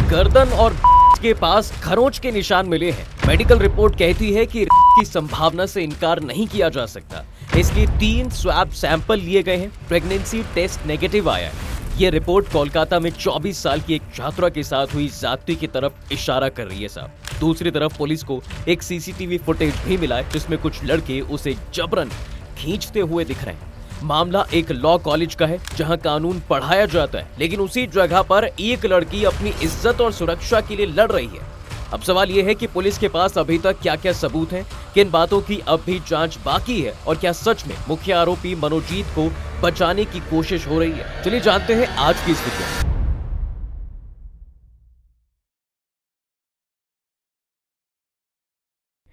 गर्दन और के पास खरोंच के निशान मिले हैं। मेडिकल रिपोर्ट कहती है कि की संभावना से इनकार नहीं किया जा सकता, इसलिए 3 स्वैब सैंपल लिए गए हैं। प्रेगनेंसी टेस्ट नेगेटिव आया है। ये रिपोर्ट कोलकाता में 24 साल की एक छात्रा के साथ हुई ज्यादती की तरफ इशारा कर रही है साहब। दूसरी तरफ पुलिस को एक सीसीटीवी फुटेज भी मिला है जिसमें कुछ लड़के उसे जबरन खींचते हुए दिख रहे हैं। मामला एक लॉ कॉलेज का है जहां कानून पढ़ाया जाता है, लेकिन उसी जगह पर एक लड़की अपनी इज्जत और सुरक्षा के लिए लड़ रही है। अब सवाल यह है कि पुलिस के पास अभी तक क्या क्या सबूत हैं, किन बातों की अब भी जांच बाकी है और क्या सच में मुख्य आरोपी मनोजीत को बचाने की कोशिश हो रही है। चलिए जानते हैं आज की इस वीडियो में।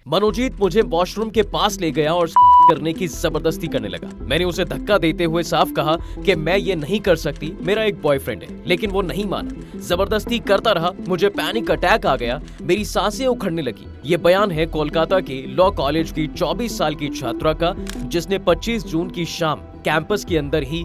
मनोजीत मुझे वॉशरूम के पास ले गया और करने की जबरदस्ती करने लगा। मैंने उसे धक्का देते हुए साफ कहा कि मैं ये नहीं कर सकती, मेरा एक बॉयफ्रेंड है, लेकिन वो नहीं माना। जबरदस्ती करता रहा, मुझे पैनिक अटैक आ गया, मेरी सांसें उखड़ने लगी। ये बयान है कोलकाता के लॉ कॉलेज की 24 साल की छात्रा का, जिसने 25 जून की शाम कैंपस के अंदर ही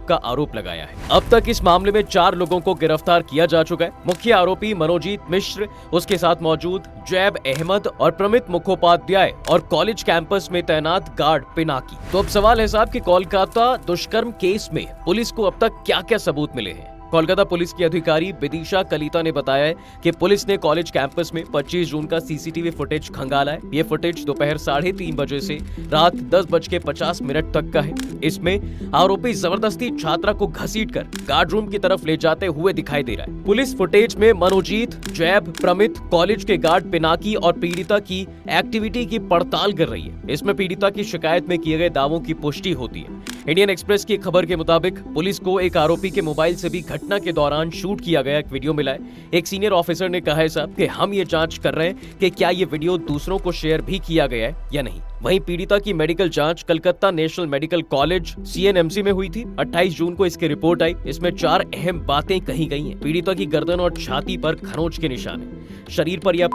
का आरोप लगाया है। अब तक इस मामले में 4 लोगों को गिरफ्तार किया जा चुका है। मुख्य आरोपी मनोजीत मिश्र, उसके साथ मौजूद जैब अहमद और प्रमित मुखोपाध्याय और कॉलेज कैंपस में तैनात गार्ड पिनाकी। तो अब सवाल है साहब कि कोलकाता दुष्कर्म केस में पुलिस को अब तक क्या क्या सबूत मिले हैं। कोलकाता पुलिस की अधिकारी विदिशा कलिता ने बताया है कि पुलिस ने कॉलेज कैंपस में 25 जून का सीसीटीवी फुटेज खंगाला है। ये फुटेज दोपहर 3:30 बजे से रात 10:50 तक का है। इसमें आरोपी जबरदस्ती छात्रा को घसीटकर गार्ड रूम की तरफ ले जाते हुए दिखाई दे रहा है। पुलिस फुटेज में मनोजीत, जैब, प्रमित, कॉलेज के गार्ड पिनाकी और पीड़िता की एक्टिविटी की पड़ताल कर रही है। इसमें पीड़िता की शिकायत में किए गए दावों की पुष्टि होती है। इंडियन एक्सप्रेस की खबर के मुताबिक पुलिस को एक आरोपी के मोबाइल से भी घटना के दौरान शूट किया गया एक वीडियो मिला है। एक सीनियर ऑफिसर ने कहा है साहब कि हम ये जांच कर रहे हैं कि क्या ये वीडियो दूसरों को शेयर भी किया गया है या नहीं। वहीं पीड़िता की मेडिकल जांच Calcutta national medical college CNMC में हुई थी। 28 जून को इसकी रिपोर्ट आई। इसमें 4 अहम बातें कही गई हैं। पीड़िता की गर्दन और छाती पर खरोंच के निशान है। शरीर पर या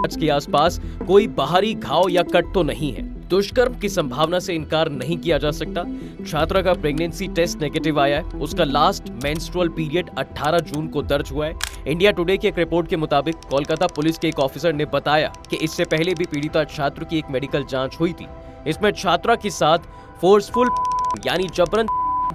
के आसपास कोई बाहरी घाव या कट तो नहीं है। दुष्कर्म की संभावना से इनकार नहीं किया जा सकता। छात्रा का प्रेगनेंसी टेस्ट नेगेटिव आया है। उसका लास्ट मेंस्ट्रुअल पीरियड 18 जून को दर्ज हुआ है। इंडिया टुडे की एक रिपोर्ट के मुताबिक कोलकाता पुलिस के एक ऑफिसर ने बताया कि इससे पहले भी पीड़िता छात्र की एक मेडिकल जांच हुई थी। इसमें छात्रा के साथ फोर्सफुल यानी जबरन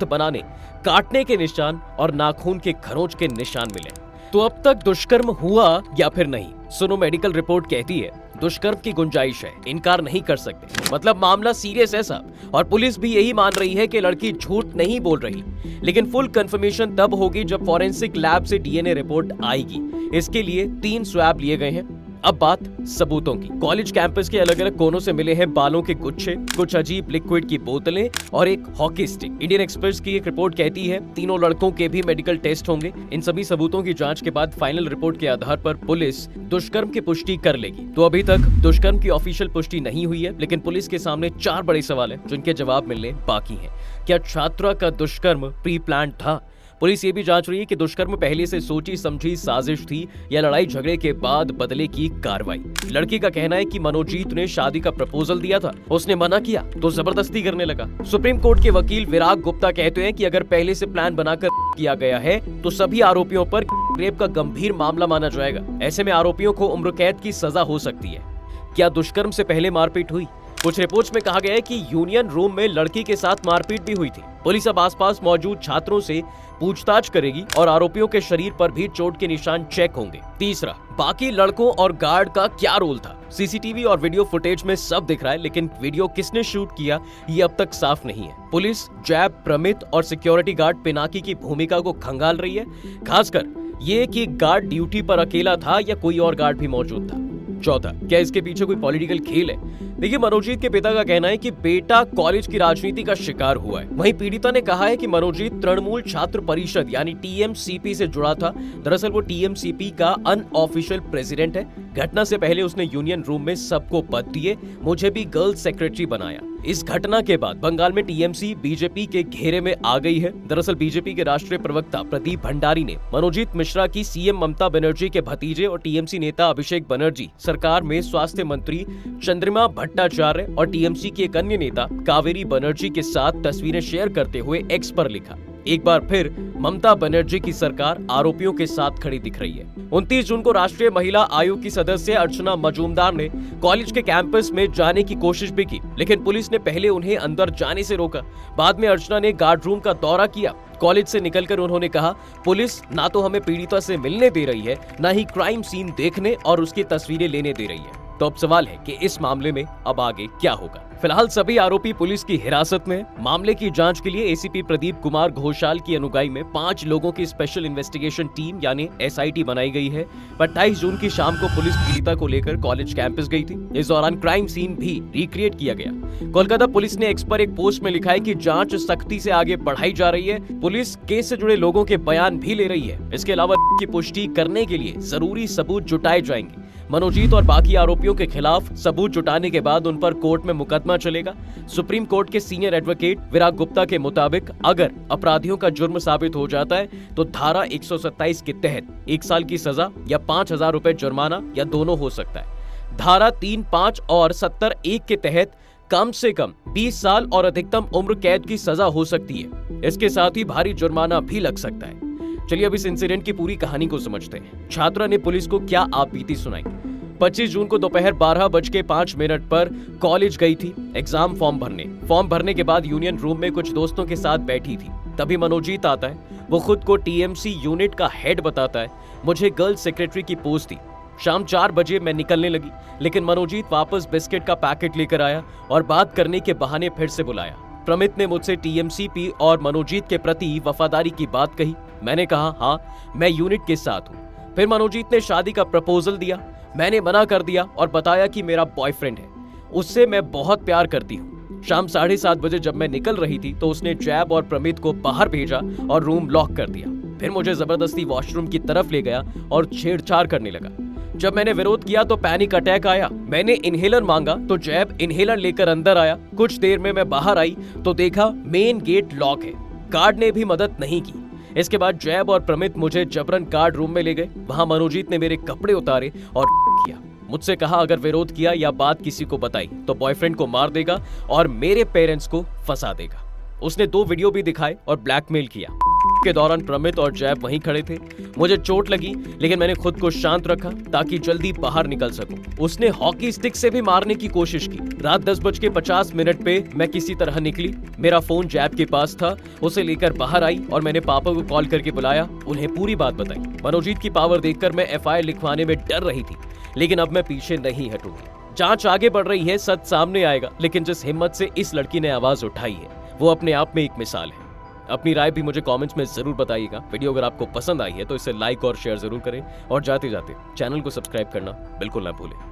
बनाने, काटने के निशान और नाखून के खरोंच के निशान मिले। तो अब तक दुष्कर्म हुआ या फिर नहीं? सुनो, मेडिकल रिपोर्ट कहती है दुष्कर्म की गुंजाइश है, इनकार नहीं कर सकते। मतलब मामला सीरियस है साहब, और पुलिस भी यही मान रही है कि लड़की झूठ नहीं बोल रही। लेकिन फुल कंफर्मेशन तब होगी जब फॉरेंसिक लैब से DNA रिपोर्ट आएगी। इसके लिए 3 स्वैब लिए गए हैं। अब बात सबूतों की। कॉलेज कैंपस के अलग अलग कोनों से मिले हैं बालों के गुच्छे, कुछ अजीब लिक्विड की बोतलें और एक हॉकी स्टिक। इंडियन एक्सप्रेस की एक रिपोर्ट कहती है तीनों लड़कों के भी मेडिकल टेस्ट होंगे। इन सभी सबूतों की जांच के बाद फाइनल रिपोर्ट के आधार पर पुलिस दुष्कर्म की पुष्टि कर लेगी। तो अभी तक दुष्कर्म की ऑफिशियल पुष्टि नहीं हुई है, लेकिन पुलिस के सामने 4 बड़े सवाल हैं जिनके जवाब मिलने बाकी हैं। क्या छात्रा का दुष्कर्म प्री प्लान्ड था? पुलिस ये भी जांच रही है कि दुष्कर्म पहले से सोची समझी साजिश थी या लड़ाई झगड़े के बाद बदले की कार्रवाई। लड़की का कहना है कि मनोजीत ने शादी का प्रपोजल दिया था, उसने मना किया तो जबरदस्ती करने लगा। सुप्रीम कोर्ट के वकील विराग गुप्ता कहते हैं कि अगर पहले से प्लान बनाकर किया गया है तो सभी आरोपियों पर रेप का गंभीर मामला माना जाएगा। ऐसे में आरोपियों को उम्र कैद की सजा हो सकती है। क्या दुष्कर्म से पहले मारपीट हुई? कुछ रिपोर्ट्स में कहा गया है कि यूनियन रूम में लड़की के साथ मारपीट भी हुई थी। पुलिस अब आसपास मौजूद छात्रों से पूछताछ करेगी और आरोपियों के शरीर पर भी चोट के निशान चेक होंगे। तीसरा, बाकी लड़कों और गार्ड का क्या रोल था? सीसीटीवी और वीडियो फुटेज में सब दिख रहा है, लेकिन वीडियो किसने शूट किया ये अब तक साफ नहीं है। पुलिस जैब, प्रमित और सिक्योरिटी गार्ड पिनाकी की भूमिका को खंगाल रही है, खासकर ये कि गार्ड ड्यूटी पर अकेला था या कोई और गार्ड भी मौजूद था। चौथा, क्या इसके पीछे कोई पॉलिटिकल खेल है? देखिए, मनोजीत के पिता का कहना है कि बेटा कॉलेज की राजनीति का शिकार हुआ है। वहीं पीड़िता ने कहा है कि मनोजीत तृणमूल छात्र परिषद यानी TMCP से जुड़ा था। दरअसल वो TMCP का अनऑफिशियल प्रेसिडेंट है। घटना से पहले उसने यूनियन रूम में सबको पद दिए, मुझे भी गर्ल्स सेक्रेटरी बनाया। इस घटना के बाद बंगाल में TMC बीजेपी के घेरे में आ गई है। दरअसल बीजेपी के राष्ट्रीय प्रवक्ता प्रदीप भंडारी ने मनोजीत मिश्रा की CM ममता बनर्जी के भतीजे और TMC नेता अभिषेक बनर्जी सरकार में स्वास्थ्य मंत्री चंद्रिमा भट्टाचार्य और TMC के एक अन्य नेता कावेरी बनर्जी के साथ तस्वीरें शेयर करते हुए X पर लिखा, एक बार फिर ममता बनर्जी की सरकार आरोपियों के साथ खड़ी दिख रही है। 29 जून को राष्ट्रीय महिला आयोग की सदस्य अर्चना मजूमदार ने कॉलेज के कैंपस में जाने की कोशिश भी की, लेकिन पुलिस ने पहले उन्हें अंदर जाने से रोका। बाद में अर्चना ने गार्ड रूम का दौरा किया। कॉलेज से निकलकर उन्होंने कहा, पुलिस ना तो हमें पीड़िता से मिलने दे रही है, ना ही क्राइम सीन देखने और उसकी तस्वीरें लेने दे रही है। तो अब सवाल है कि इस मामले में अब आगे क्या होगा। फिलहाल सभी आरोपी पुलिस की हिरासत में। मामले की जांच के लिए एसीपी प्रदीप कुमार घोषाल की अनुगाई में 5 लोगों की स्पेशल इन्वेस्टिगेशन टीम यानी एसआईटी बनाई गई है। 28 जून की शाम को पुलिस पीड़िता को लेकर कॉलेज कैंपस गई थी। इस दौरान क्राइम सीन भी रिक्रिएट किया गया। कोलकाता पुलिस ने एक्स पर एक पोस्ट में लिखा है कि जांच सख्ती से आगे बढ़ाई जा रही है। पुलिस केस से जुड़े लोगों के बयान भी ले रही है। इसके अलावा की पुष्टि करने के लिए जरूरी सबूत जुटाए जाएंगे। मनोजीत और बाकी आरोपियों के खिलाफ सबूत जुटाने के बाद उन पर कोर्ट में मुकदमा चलेगा। सुप्रीम कोर्ट के सीनियर एडवोकेट विराग गुप्ता के मुताबिक अगर अपराधियों का जुर्म साबित हो जाता है तो धारा 127 के तहत 1 साल की सजा या 5,000 रुपए जुर्माना या दोनों हो सकता है। धारा 3, 5 और 70(1) के तहत कम से कम 20 साल और अधिकतम उम्र कैद की सजा हो सकती है। इसके साथ ही भारी जुर्माना भी लग सकता है। चलिए अब इस इंसिडेंट की पूरी कहानी को समझते हैं। छात्रा ने पुलिस को क्या आपबीती सुनाई। 25 जून को दोपहर 12:05 पर कॉलेज गई थी एग्जाम फॉर्म भरने के बाद यूनियन रूम में कुछ दोस्तों के साथ बैठी थी। तभी मनोजीत आता है। वो खुद को टीएमसी यूनिट का हेड बताता है। मुझे गर्ल्स सेक्रेटरी की पोस्ट थी। शाम 4 बजे मैं निकलने लगी, लेकिन मनोजीत वापस बिस्किट का पैकेट लेकर आया और बात करने के बहाने फिर से बुलाया। प्रमित ने मुझसे टीएमसीपी और मनोजीत के प्रति वफादारी की बात कही। मैंने कहा हाँ, मैं यूनिट के साथ हूँ। फिर मनोजीत ने शादी का प्रपोजल दिया। मैंने मना कर दिया और बताया कि मेरा बॉयफ्रेंड है, उससे मैं बहुत प्यार करती हूँ। शाम 7:30 बजे जब मैं निकल रही थी तो उसने जैब और प्रमित को बाहर भेजा और रूम लॉक कर दिया। फिर मुझे जबरदस्ती वॉशरूम की तरफ ले गया और छेड़छाड़ करने लगा। जब मैंने विरोध किया तो पैनिक अटैक आया। मैंने इनहेलर मांगा तो जैब इनहेलर लेकर अंदर आया। कुछ देर में मैं बाहर आई तो देखा मेन गेट लॉक है। गार्ड ने भी मदद नहीं की। इसके बाद जैब और प्रमित मुझे जबरन गार्ड रूम में ले गए। वहां मनोजीत ने मेरे कपड़े उतारे और किया। मुझसे कहा अगर विरोध किया या बात किसी को बताई तो बॉयफ्रेंड को मार देगा और मेरे पेरेंट्स को फंसा देगा। उसने 2 वीडियो भी दिखाए और ब्लैकमेल किया। के दौरान प्रमित और जैब वहीं खड़े थे। मुझे चोट लगी, लेकिन मैंने खुद को शांत रखा ताकि जल्दी बाहर निकल सकूं। उसने हॉकी स्टिक से भी मारने की कोशिश की। रात 10:50 पे मैं किसी तरह निकली। मेरा फोन जैब के पास था। उसे लेकर बाहर आई और मैंने पापा को कॉल करके बुलाया, उन्हें पूरी बात बताई। मनोजीत की पावर देखकर मैं एफआईआर लिखवाने में डर रही थी, लेकिन अब मैं पीछे नहीं हटूंगी। जांच आगे बढ़ रही है, सच सामने आएगा। लेकिन जिस हिम्मत से इस लड़की ने आवाज उठाई है वो अपने आप में एक मिसाल है। अपनी राय भी मुझे कमेंट्स में जरूर बताइएगा। वीडियो अगर आपको पसंद आई है तो इसे लाइक और शेयर जरूर करें और जाते जाते चैनल को सब्सक्राइब करना बिल्कुल ना भूलें।